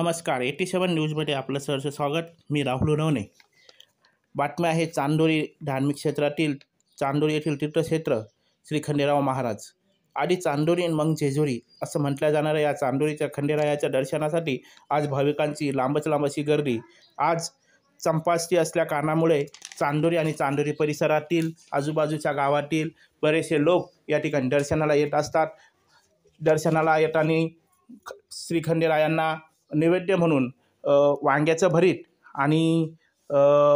नमस्कार. 87 न्यूजमध्ये आपलं सहर्ष स्वागत. मी राहुल नवणे. बातम्या आहे चांदोरी धार्मिक क्षेत्रातील चांदोरी येथील तीर्थक्षेत्र श्री खंडेराव महाराज. आधी चांदोरी मग जेजुरी असं म्हटल्या जाणाऱ्या या चांदोरीच्या खंडेरायाच्या दर्शनासाठी आज भाविकांची लांबच लांब अशी गर्दी. आज चंपाषष्ठी असल्या कारणामुळे चांदोरी आणि चांदोरी परिसरातील आजूबाजूच्या गावातील बरेचसे लोक या ठिकाणी दर्शनाला येत असतात. दर्शनाला येताना श्री खंडेरायांना नैवेद्य म्हणून वांग्याचं भरीत आणि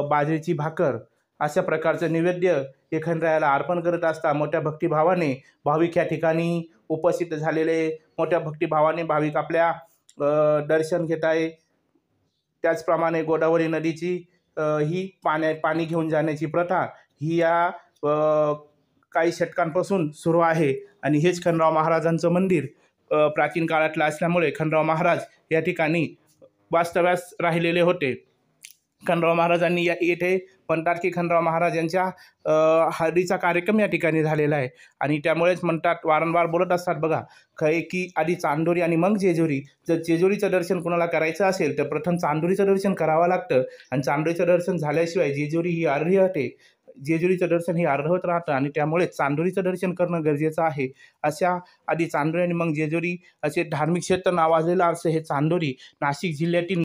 बाजरीची भाकर अशा प्रकारचं नैवेद्य हे खंडेरायाला अर्पण करत असता. मोठ्या भक्तिभावाने भाविक या ठिकाणी उपस्थित झालेले मोठ्या भक्तिभावाने भाविक आपल्या दर्शन घेत आहे. त्याचप्रमाणे गोदावरी नदीची ही पाणी घेऊन जाण्याची प्रथा ही या काही शतकांपासून सुरू आहे आणि हेच खंडेराव महाराजांचं मंदिर प्राचीन काळातलं असल्यामुळे खंडेराव महाराज या ठिकाणी वास्तव्यास राहिलेले होते. खंडेराव महाराजांनी येथे म्हणतात खंडेराव महाराज यांच्या हळदीचा कार्यक्रम या ठिकाणी झालेला आहे आणि त्यामुळेच म्हणतात, वारंवार बोलत असतात बघा की आधी चांदोरी आणि मग जेजुरी. जर जेजुरीचं दर्शन कोणाला करायचं असेल तर प्रथम चांदोरीचं दर्शन करावं लागतं आणि चांदोरीचं दर्शन झाल्याशिवाय जेजुरी ही अर्धी होते. जेजुरीचं दर्शन हे अर्धवट राहतं आणि त्यामुळे चांदोरीचं दर्शन करणं गरजेचं आहे. अशा आधी चांदोरी आणि मग जेजुरी असे धार्मिक क्षेत्र नावाजलेलं असं हे चांदोरी नाशिक जिल्ह्यातील